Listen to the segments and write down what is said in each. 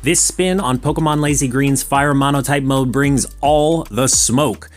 This spin on Pokemon Lazy Green's Fire Monotype mode brings all the smoke.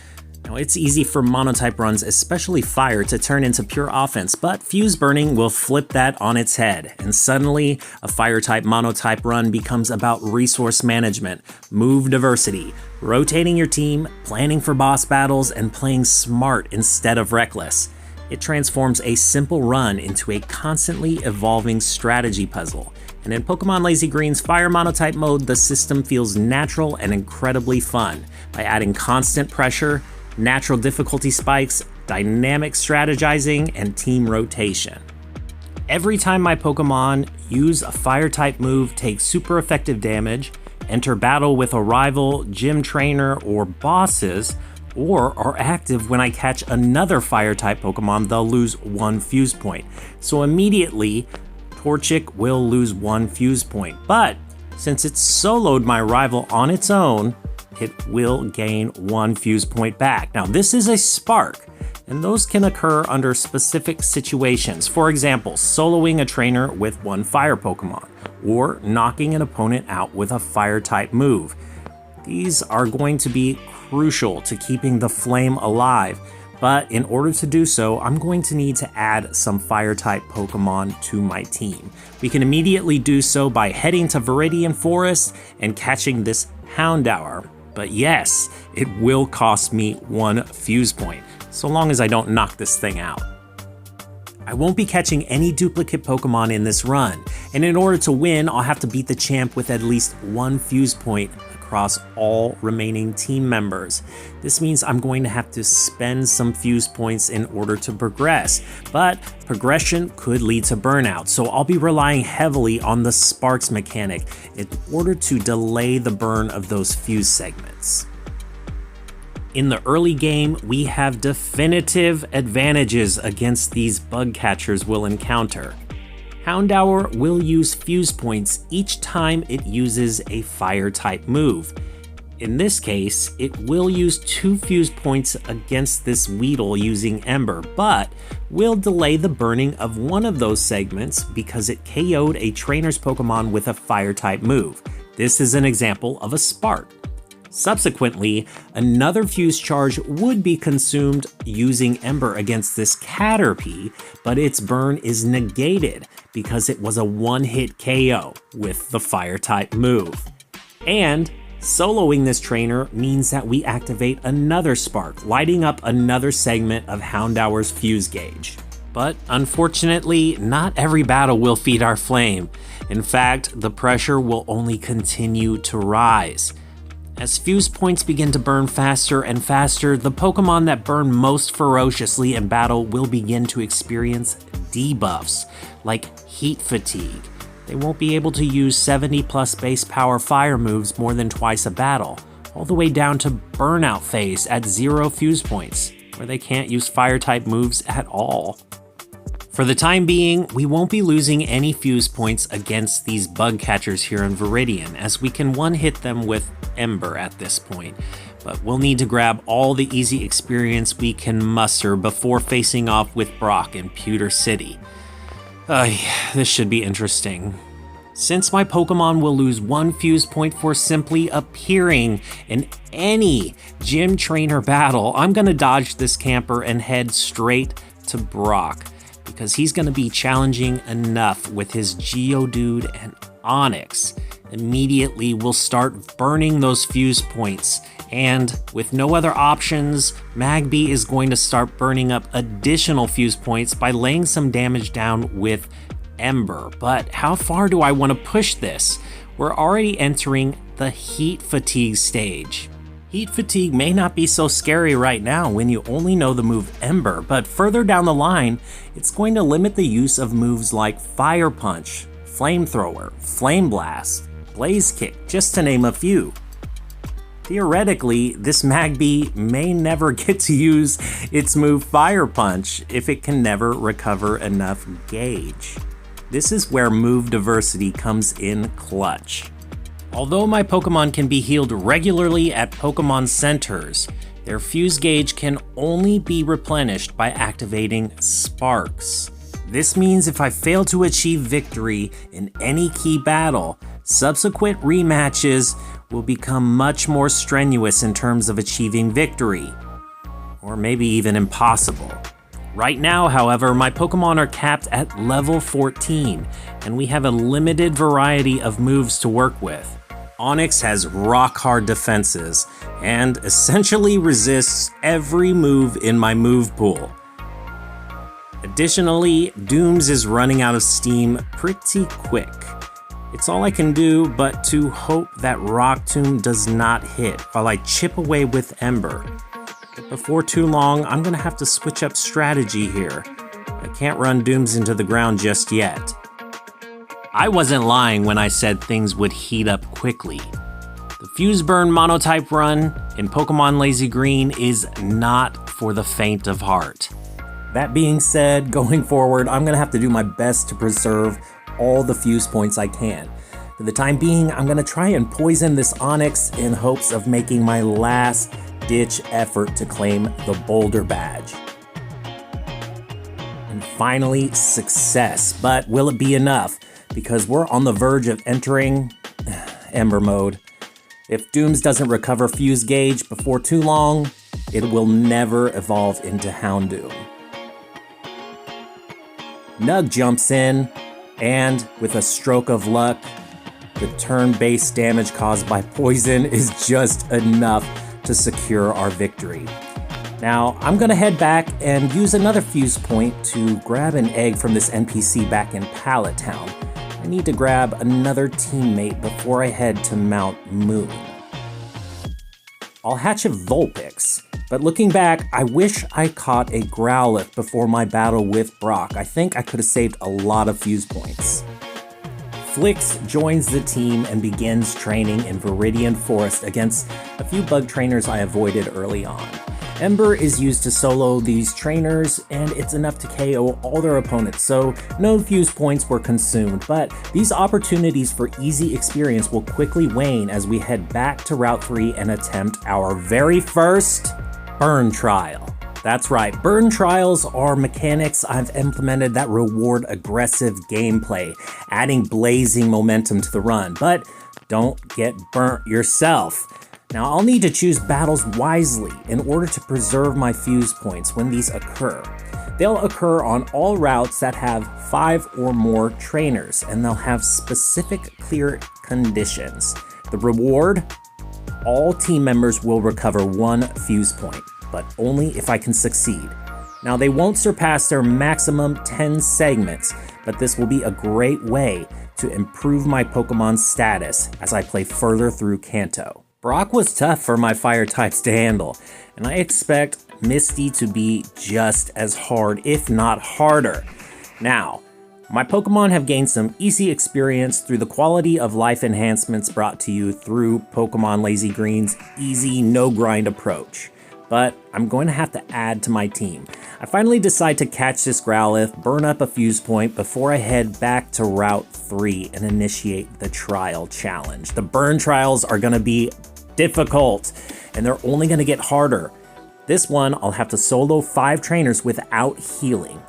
Now, it's easy for Monotype runs, especially Fire, to turn into pure offense, but Fuse Burning will flip that on its head, and suddenly, a Fire-type Monotype run becomes about resource management, move diversity, rotating your team, planning for boss battles, and playing smart instead of reckless. It transforms a simple run into a constantly evolving strategy puzzle. And in Pokemon Lazy Green's Fire Monotype mode, the system feels natural and incredibly fun by adding constant pressure, natural difficulty spikes, dynamic strategizing, and team rotation. Every time my Pokemon use a Fire-type move, take super effective damage, enter battle with a rival, gym trainer, or bosses, or are active when I catch another Fire-type Pokemon, they'll lose 1 fuse point. So immediately, Torchic will lose 1 fuse point, but since it's soloed my rival on its own, it will gain 1 fuse point back. Now, this is a spark, and those can occur under specific situations. For example, soloing a trainer with 1 fire Pokemon, or knocking an opponent out with a Fire-type move. These are going to be crucial to keeping the flame alive, but in order to do so, I'm going to need to add some Fire-type Pokemon to my team. We can immediately do so by heading to Viridian Forest and catching this Houndour. But yes, it will cost me 1 fuse point, so long as I don't knock this thing out. I won't be catching any duplicate Pokemon in this run, and in order to win, I'll have to beat the champ with at least 1 fuse point across all remaining team members. This means I'm going to have to spend some fuse points in order to progress, but progression could lead to burnout, so I'll be relying heavily on the Sparks mechanic in order to delay the burn of those fuse segments. In the early game, we have definitive advantages against these bug catchers we'll encounter. Houndour will use fuse points each time it uses a Fire-type move. In this case, it will use 2 fuse points against this Weedle using Ember, but will delay the burning of one of those segments because it KO'd a trainer's Pokemon with a Fire-type move. This is an example of a Spark. Subsequently, another fuse charge would be consumed using Ember against this Caterpie, but its burn is negated because it was a 1-hit KO with the Fire-type move. And soloing this trainer means that we activate another Spark, lighting up another segment of Houndour's fuse gauge. But unfortunately, not every battle will feed our flame. In fact, the pressure will only continue to rise. As fuse points begin to burn faster and faster, the Pokemon that burn most ferociously in battle will begin to experience debuffs, like heat fatigue. They won't be able to use 70+ base power fire moves more than twice a battle, all the way down to burnout phase at 0 fuse points, where they can't use Fire-type moves at all. For the time being, we won't be losing any fuse points against these bug catchers here in Viridian, as we can one-hit them with Ember at this point, but we'll need to grab all the easy experience we can muster before facing off with Brock in Pewter City. This should be interesting. Since my Pokemon will lose 1 fuse point for simply appearing in any gym trainer battle, I'm gonna dodge this camper and head straight to Brock, because he's gonna be challenging enough with his Geodude and Onix. Immediately, we'll start burning those fuse points, and with no other options, Magby is going to start burning up additional fuse points by laying some damage down with Ember. But how far do I want to push this? We're already entering the heat fatigue stage. Heat fatigue may not be so scary right now when you only know the move Ember, but further down the line, it's going to limit the use of moves like Fire Punch, Flamethrower, Flame Blast, Blaze Kick, just to name a few. Theoretically, this Magby may never get to use its move Fire Punch if it can never recover enough gauge. This is where move diversity comes in clutch. Although my Pokemon can be healed regularly at Pokemon centers, their fuse gauge can only be replenished by activating Sparks. This means if I fail to achieve victory in any key battle, subsequent rematches will become much more strenuous in terms of achieving victory, or maybe even impossible. Right now, however, my Pokemon are capped at level 14, and we have a limited variety of moves to work with. Onix has rock-hard defenses, and essentially resists every move in my move pool. Additionally, Dooms is running out of steam pretty quick. It's all I can do but to hope that Rock Tomb does not hit while I chip away with Ember. But before too long, I'm gonna have to switch up strategy here. I can't run Dooms into the ground just yet. I wasn't lying when I said things would heat up quickly. The Fuse Burn Monotype run in Pokemon Lazy Green is not for the faint of heart. That being said, going forward, I'm gonna have to do my best to preserve all the fuse points I can. For the time being, I'm gonna try and poison this Onix in hopes of making my last ditch effort to claim the Boulder Badge. And finally, success. But will it be enough? Because we're on the verge of entering Ember mode. If Dooms doesn't recover Fuse Gauge before too long, it will never evolve into Houndoom. Nug jumps in, and with a stroke of luck, the turn-based damage caused by poison is just enough to secure our victory. Now, I'm gonna head back and use another fuse point to grab an egg from this NPC back in Pallet Town. I need to grab another teammate before I head to Mount Moon. I'll hatch a Vulpix, but looking back, I wish I caught a Growlithe before my battle with Brock. I think I could have saved a lot of fuse points. Flix joins the team and begins training in Viridian Forest against a few bug trainers I avoided early on. Ember is used to solo these trainers, and it's enough to KO all their opponents, so no fuse points were consumed, but these opportunities for easy experience will quickly wane as we head back to Route 3 and attempt our very first Burn Trial. That's right, Burn Trials are mechanics I've implemented that reward aggressive gameplay, adding blazing momentum to the run, but don't get burnt yourself. Now, I'll need to choose battles wisely in order to preserve my fuse points when these occur. They'll occur on all routes that have 5 or more trainers, and they'll have specific clear conditions. The reward: all team members will recover 1 fuse point, but only if I can succeed. Now, they won't surpass their maximum 10 segments, but this will be a great way to improve my Pokemon's status as I play further through Kanto. Brock was tough for my fire types to handle, and I expect Misty to be just as hard, if not harder. Now, my Pokemon have gained some easy experience through the quality of life enhancements brought to you through Pokemon Lazy Green's easy, no-grind approach. But I'm going to have to add to my team. I finally decide to catch this Growlithe, burn up a fuse point before I head back to Route 3 and initiate the trial challenge. The burn trials are going to be difficult, and they're only going to get harder. This one, I'll have to solo 5 trainers without healing.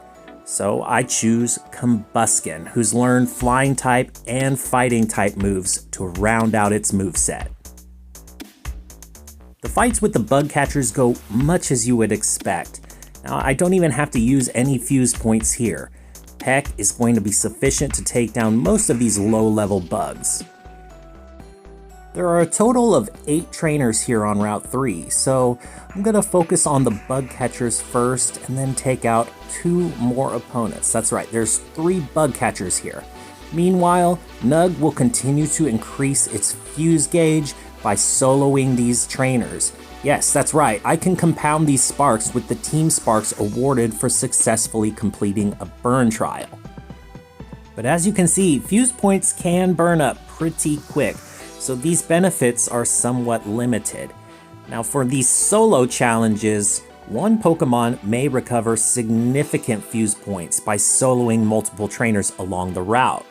So I choose Combuskin, who's learned Flying type and Fighting type moves to round out its moveset. The fights with the bug catchers go much as you would expect. Now, I don't even have to use any fuse points here. Peck is going to be sufficient to take down most of these low-level bugs. There are a total of 8 trainers here on Route 3, so I'm going to focus on the bug catchers first and then take out 2 more opponents. That's right, there's 3 bug catchers here. Meanwhile, Nug will continue to increase its fuse gauge by soloing these trainers. Yes, that's right, I can compound these sparks with the team sparks awarded for successfully completing a burn trial. But as you can see, fuse points can burn up pretty quick, so these benefits are somewhat limited. Now, for these solo challenges, one Pokemon may recover significant fuse points by soloing multiple trainers along the route.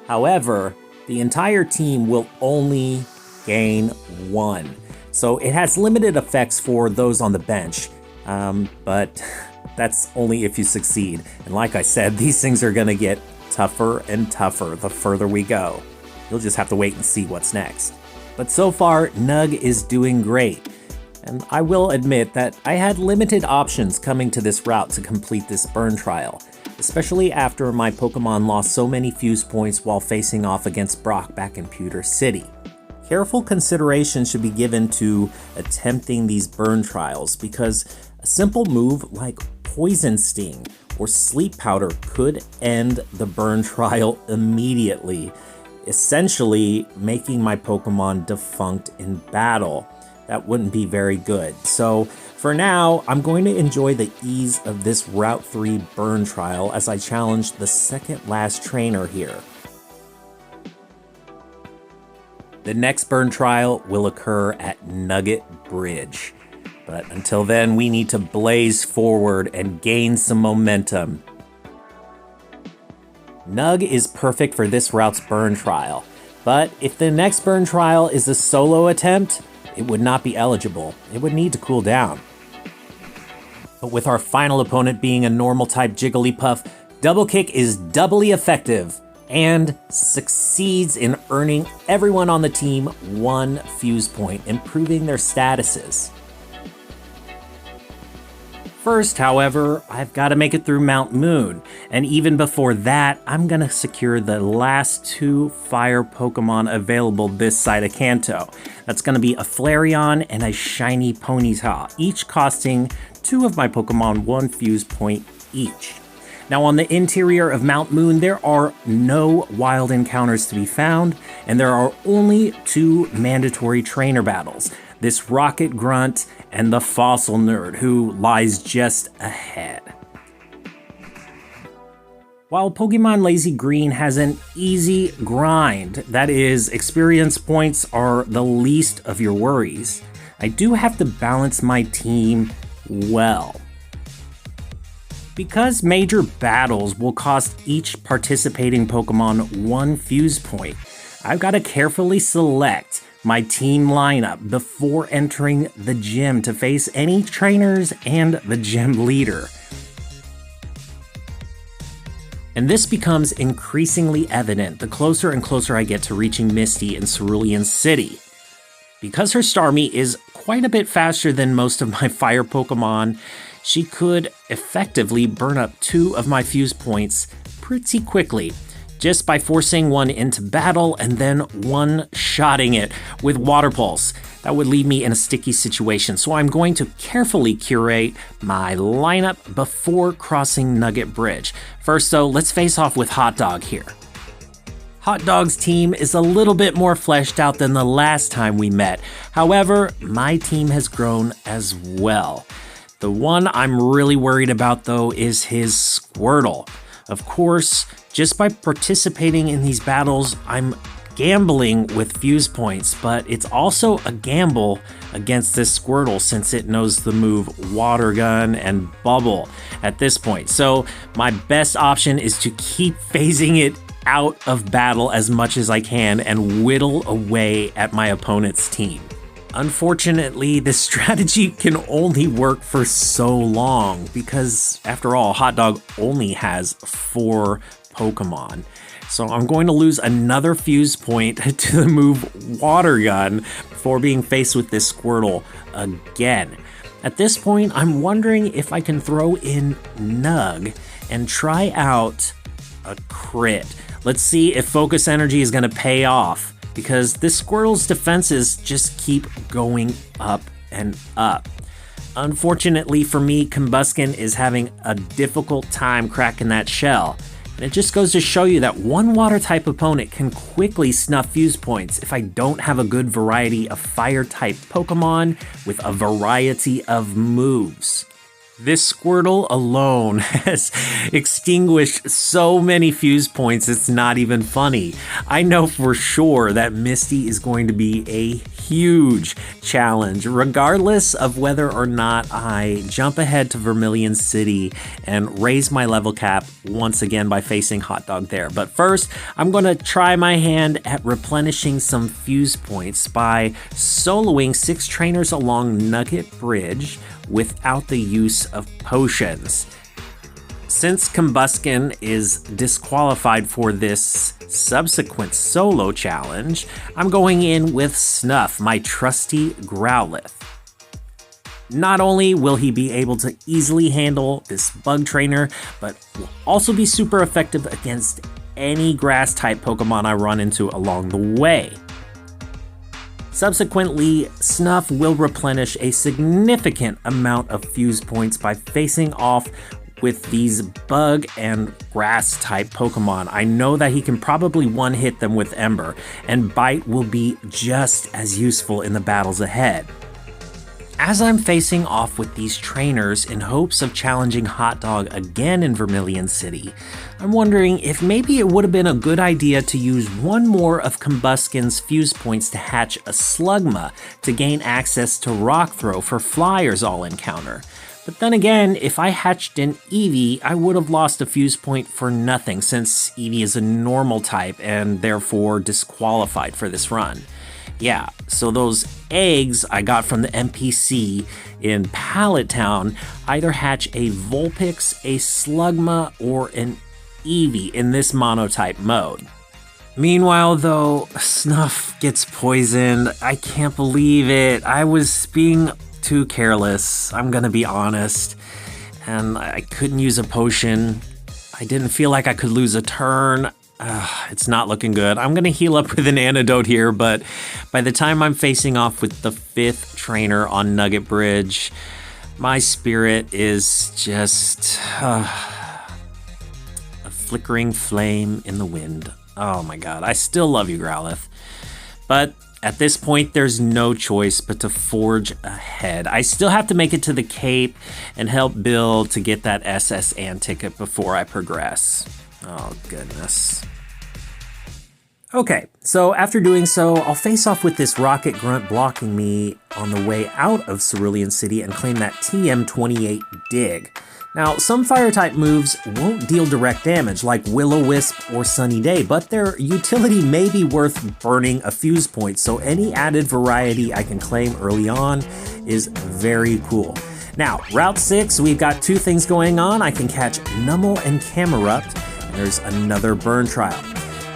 However, the entire team will only gain 1. So it has limited effects for those on the bench, but that's only if you succeed. And like I said, these things are gonna get tougher and tougher the further we go. You'll just have to wait and see what's next. But so far, Nug is doing great. And I will admit that I had limited options coming to this route to complete this burn trial, especially after my Pokemon lost so many fuse points while facing off against Brock back in Pewter City. Careful consideration should be given to attempting these burn trials because a simple move like Poison Sting or Sleep Powder could end the burn trial immediately, essentially making my Pokemon defunct in battle. That wouldn't be very good. So for now, I'm going to enjoy the ease of this Route 3 burn trial as I challenge the second last trainer here. The next burn trial will occur at Nugget Bridge. But until then, we need to blaze forward and gain some momentum. Nug is perfect for this route's burn trial, but if the next burn trial is a solo attempt, it would not be eligible. It would need to cool down. But with our final opponent being a normal type Jigglypuff, Double Kick is doubly effective and succeeds in earning everyone on the team 1 fuse point, improving their statuses. First, however, I've got to make it through Mount Moon, and even before that, I'm gonna secure the last 2 fire Pokemon available this side of Kanto. That's gonna be a Flareon and a shiny Ponyta, each costing 2 of my Pokemon 1 fuse point each. Now on the interior of Mount Moon, there are no wild encounters to be found, and there are only 2 mandatory trainer battles. This Rocket Grunt and the Fossil Nerd, who lies just ahead. While Pokemon Lazy Green has an easy grind, that is, experience points are the least of your worries, I do have to balance my team well. Because major battles will cost each participating Pokemon 1 fuse point, I've got to carefully select my team lineup before entering the gym to face any trainers and the gym leader. And this becomes increasingly evident the closer and closer I get to reaching Misty in Cerulean City. Because her Starmie is quite a bit faster than most of my fire Pokemon, she could effectively burn up 2 of my fuse points pretty quickly, just by forcing one into battle and then one-shotting it with Water Pulse. That would leave me in a sticky situation, so I'm going to carefully curate my lineup before crossing Nugget Bridge. First though, let's face off with Hot Dog here. Hot Dog's team is a little bit more fleshed out than the last time we met. However, my team has grown as well. The one I'm really worried about though is his Squirtle. Of course, just by participating in these battles, I'm gambling with fuse points, but it's also a gamble against this Squirtle since it knows the move Water Gun and Bubble at this point. So my best option is to keep phasing it out of battle as much as I can and whittle away at my opponent's team. Unfortunately, this strategy can only work for so long because, after all, Hot Dog only has 4 Pokemon. So I'm going to lose another fuse point to the move Water Gun before being faced with this Squirtle again. At this point, I'm wondering if I can throw in Nug and try out a crit. Let's see if Focus Energy is going to pay off, because this Squirtle's defenses just keep going up and up. Unfortunately for me, Combuskin is having a difficult time cracking that shell. And it just goes to show you that one water-type opponent can quickly snuff fuse points if I don't have a good variety of fire-type Pokemon with a variety of moves. This Squirtle alone has extinguished so many fuse points, it's not even funny. I know for sure that Misty is going to be a huge challenge, regardless of whether or not I jump ahead to Vermilion City and raise my level cap once again by facing Hot Dog there. But first, I'm going to try my hand at replenishing some fuse points by soloing 6 trainers along Nugget Bridge without the use of potions. Since Combuskin is disqualified for this subsequent solo challenge, I'm going in with Snuff, my trusty Growlithe. Not only will he be able to easily handle this bug trainer, but will also be super effective against any grass-type Pokemon I run into along the way. Subsequently, Snuff will replenish a significant amount of fuse points by facing off with these bug and grass type Pokemon. I know that he can probably one-hit them with Ember, and Bite will be just as useful in the battles ahead. As I'm facing off with these trainers in hopes of challenging Hot Dog again in Vermilion City, I'm wondering if maybe it would have been a good idea to use one more of Combuskin's fuse points to hatch a Slugma to gain access to Rock Throw for Flyers I'll encounter. But then again, if I hatched an Eevee, I would have lost a fuse point for nothing since Eevee is a normal type and therefore disqualified for this run. Yeah, so those eggs I got from the NPC in Pallet Town either hatch a Vulpix, a Slugma, or an Eevee in this monotype mode. Meanwhile though, Snuff gets poisoned. I can't believe it. I was being too careless, I'm gonna be honest. And I couldn't use a potion. I didn't feel like I could lose a turn. It's not looking good. I'm gonna heal up with an antidote here, but by the time I'm facing off with the 5th trainer on Nugget Bridge, my spirit is just a flickering flame in the wind. Oh my god, I still love you, Growlithe. But at this point, there's no choice but to forge ahead. I still have to make it to the Cape and help Bill to get that SS Ann ticket before I progress. Oh, goodness. Okay, so after doing so, I'll face off with this Rocket Grunt blocking me on the way out of Cerulean City and claim that TM28 Dig. Now, some Fire-type moves won't deal direct damage, like Will-O-Wisp or Sunny Day, but their utility may be worth burning a fuse point, so any added variety I can claim early on is very cool. Now, Route 6, we've got 2 things going on. I can catch Numel and Camerupt, and there's another burn trial.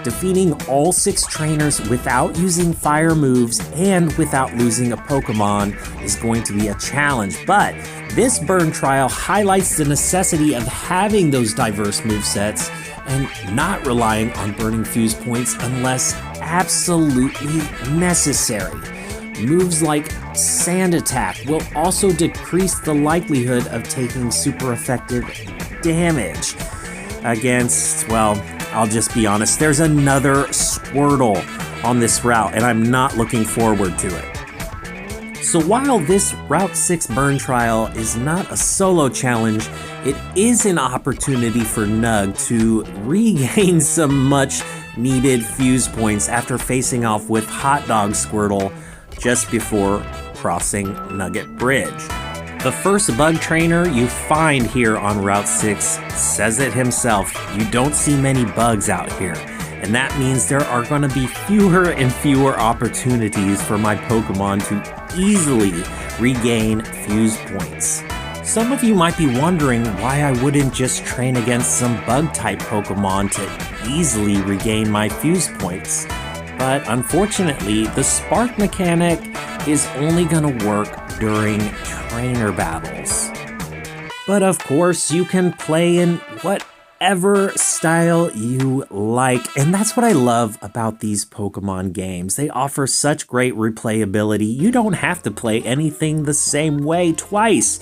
Defeating all 6 trainers without using fire moves and without losing a Pokemon is going to be a challenge, but this burn trial highlights the necessity of having those diverse movesets and not relying on burning fuse points unless absolutely necessary. Moves like Sand Attack will also decrease the likelihood of taking super effective damage against, well, I'll just be honest, there's another Squirtle on this route, and I'm not looking forward to it. So while this Route 6 burn trial is not a solo challenge, it is an opportunity for Nug to regain some much needed fuse points after facing off with Hot Dog Squirtle just before crossing Nugget Bridge. The first bug trainer you find here on Route 6 says it himself, you don't see many bugs out here, and that means there are going to be fewer and fewer opportunities for my Pokemon to easily regain fuse points. Some of you might be wondering why I wouldn't just train against some bug-type Pokemon to easily regain my fuse points, but unfortunately, the Spark mechanic is only going to work during trainer battles. But of course, you can play in whatever style you like, and that's what I love about these Pokemon games. They offer such great replayability. You don't have to play anything the same way twice.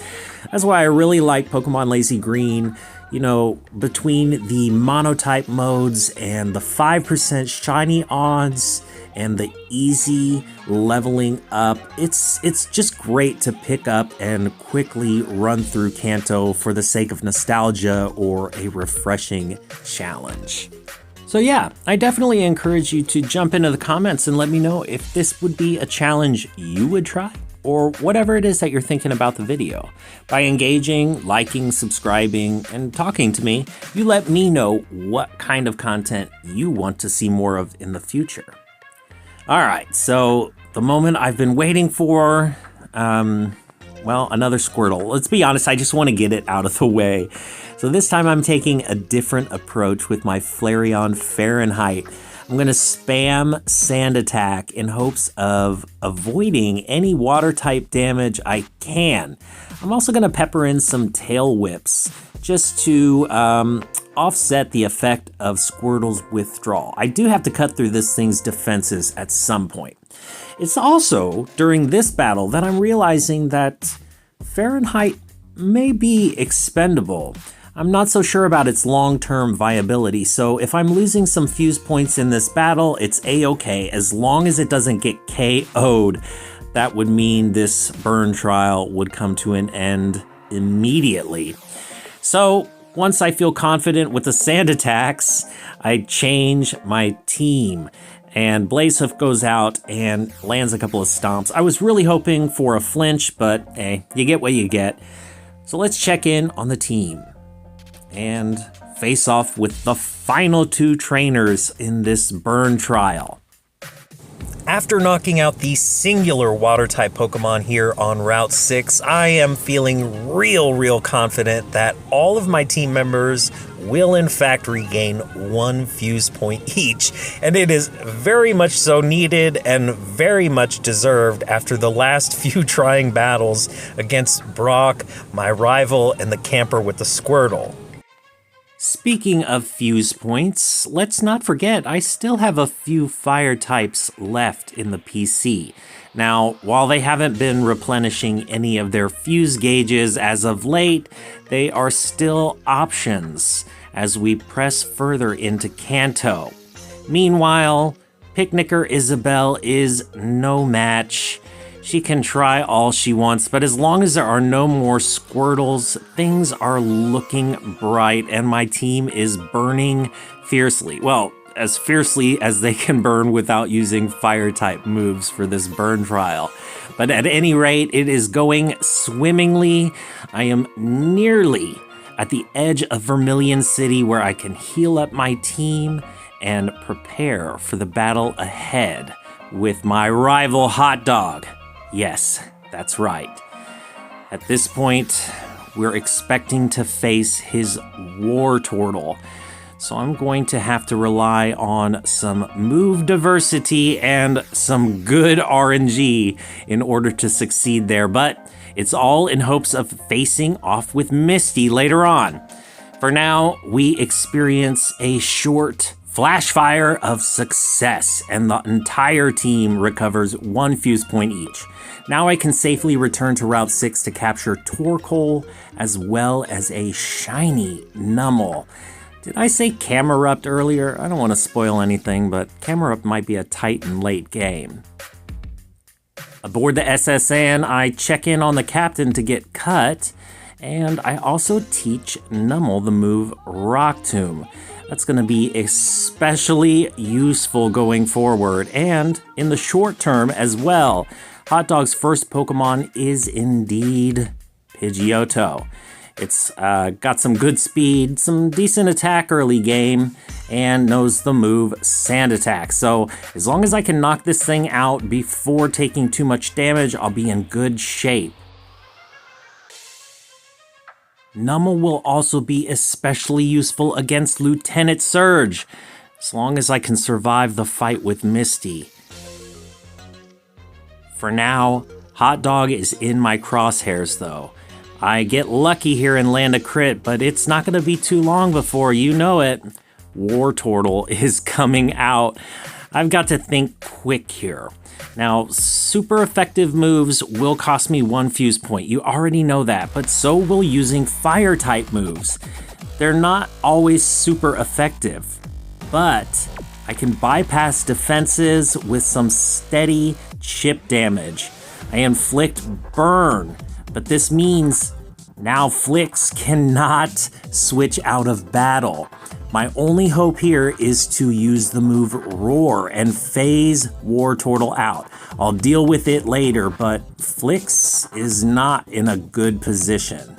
That's why I really like Pokemon Lazy Green. You know, between the monotype modes and the 5% shiny odds and the easy leveling up, it's just great to pick up and quickly run through Kanto for the sake of nostalgia or a refreshing challenge. So yeah, I definitely encourage you to jump into the comments and let me know if this would be a challenge you would try, or whatever it is that you're thinking about the video. By engaging, liking, subscribing, and talking to me, you let me know what kind of content you want to see more of in the future. All right, so the moment I've been waiting for, Well, another Squirtle. Let's be honest, I just want to get it out of the way. So this time I'm taking a different approach with my Flareon Fahrenheit. I'm going to spam Sand Attack in hopes of avoiding any water type damage I can. I'm also going to pepper in some Tail Whips just to offset the effect of Squirtle's withdrawal. I do have to cut through this thing's defenses at some point. It's also during this battle that I'm realizing that Fahrenheit may be expendable. I'm not so sure about its long-term viability, so if I'm losing some fuse points in this battle, it's a-okay as long as it doesn't get KO'd. That would mean this burn trial would come to an end immediately. So once I feel confident with the sand attacks, I change my team. And Blazehoof goes out and lands a couple of stomps. I was really hoping for a flinch, but hey, you get what you get. So let's check in on the team and face off with the final two trainers in this burn trial. After knocking out the singular water-type Pokemon here on Route 6, I am feeling real confident that all of my team members will in fact regain 1 fuse point each, and it is very much so needed and very much deserved after the last few trying battles against Brock, my rival, and the camper with the Squirtle. Speaking of fuse points, let's not forget I still have a few fire types left in the PC. Now, while they haven't been replenishing any of their fuse gauges as of late, they are still options as we press further into Kanto. Meanwhile, Picnicker Isabelle is no match. She can try all she wants, but as long as there are no more Squirtles, things are looking bright and my team is burning fiercely. Well, as fiercely as they can burn without using fire-type moves for this burn trial. But at any rate, it is going swimmingly. I am nearly at the edge of Vermilion City where I can heal up my team and prepare for the battle ahead with my rival Hot Dog. Yes, that's right. At this point, we're expecting to face his War Turtle. So I'm going to have to rely on some move diversity and some good RNG in order to succeed there. But it's all in hopes of facing off with Misty later on. For now, we experience a short flash fire of success, and the entire team recovers 1 fuse point each. Now I can safely return to Route 6 to capture Torkoal, as well as a shiny Numel. Did I say Camerupt earlier? I don't want to spoil anything, but Camerupt might be a tight and late game. Aboard the SSN, I check in on the captain to get cut, and I also teach Numel the move Rock Tomb. That's going to be especially useful going forward, and in the short term as well. Hot Dog's first Pokemon is indeed Pidgeotto. It's got some good speed, some decent attack early game, and knows the move Sand Attack. So as long as I can knock this thing out before taking too much damage, I'll be in good shape. Numel will also be especially useful against Lieutenant Surge, as long as I can survive the fight with Misty. For now, Hot Dog is in my crosshairs though. I get lucky here and land a crit, but it's not going to be too long before you know it. War Turtle is coming out. I've got to think quick here. Now, super effective moves will cost me 1 fuse point. You already know that, but so will using fire type moves. They're not always super effective, but I can bypass defenses with some steady chip damage. I inflict burn, but this means now Flicks cannot switch out of battle. My only hope here is to use the move Roar and phase War Turtle out. I'll deal with it later, but Flicks is not in a good position.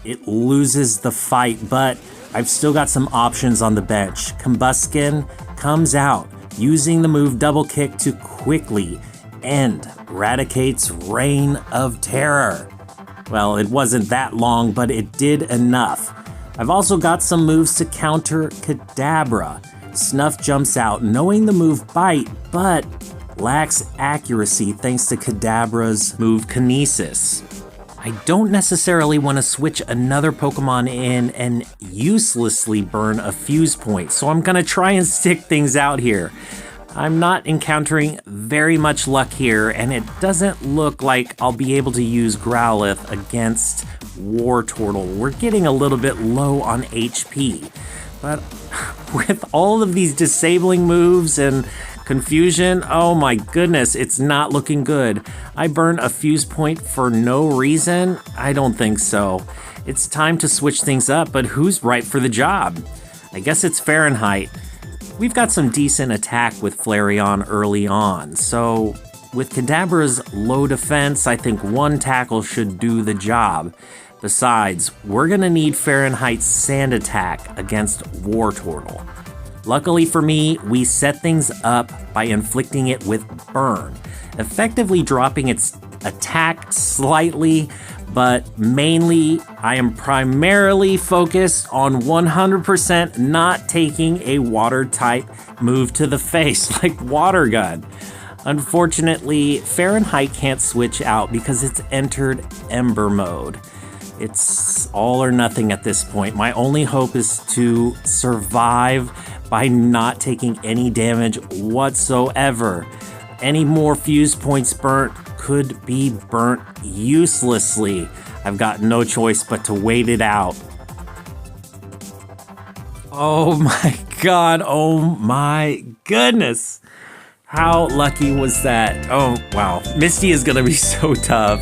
It loses the fight, but I've still got some options on the bench. Combuskin comes out, using the move Double Kick to quickly end Raticate's reign of terror. Well, it wasn't that long, but it did enough. I've also got some moves to counter Kadabra. Snuff jumps out knowing the move Bite, but lacks accuracy thanks to Kadabra's move Kinesis. I don't necessarily want to switch another Pokemon in and uselessly burn a fuse point, so I'm gonna try and stick things out here. I'm not encountering very much luck here, and it doesn't look like I'll be able to use Growlithe against Wartortle. We're getting a little bit low on HP, but with all of these disabling moves and confusion, oh my goodness, it's not looking good. I burn a fuse point for no reason? I don't think so. It's time to switch things up, but who's right for the job? I guess it's Fahrenheit. We've got some decent attack with Flareon early on, so with Kadabra's low defense, I think one tackle should do the job. Besides, we're gonna need Fahrenheit's Sand Attack against Wartortle. Luckily for me, we set things up by inflicting it with Burn, effectively dropping its attack slightly, but mainly I am primarily focused on 100% not taking a water type move to the face like Water Gun. Unfortunately, Fahrenheit can't switch out because it's entered Ember mode. It's all or nothing at this point. My only hope is to survive by not taking any damage whatsoever. Any more fuse points burnt could be burnt uselessly. I've got no choice but to wait it out. Oh my god, oh my goodness. How lucky was that? Oh wow, Misty is gonna be so tough.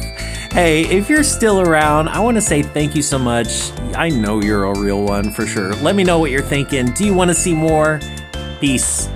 Hey, if you're still around, I want to say thank you so much. I know you're a real one for sure. Let me know what you're thinking. Do you want to see more? Peace.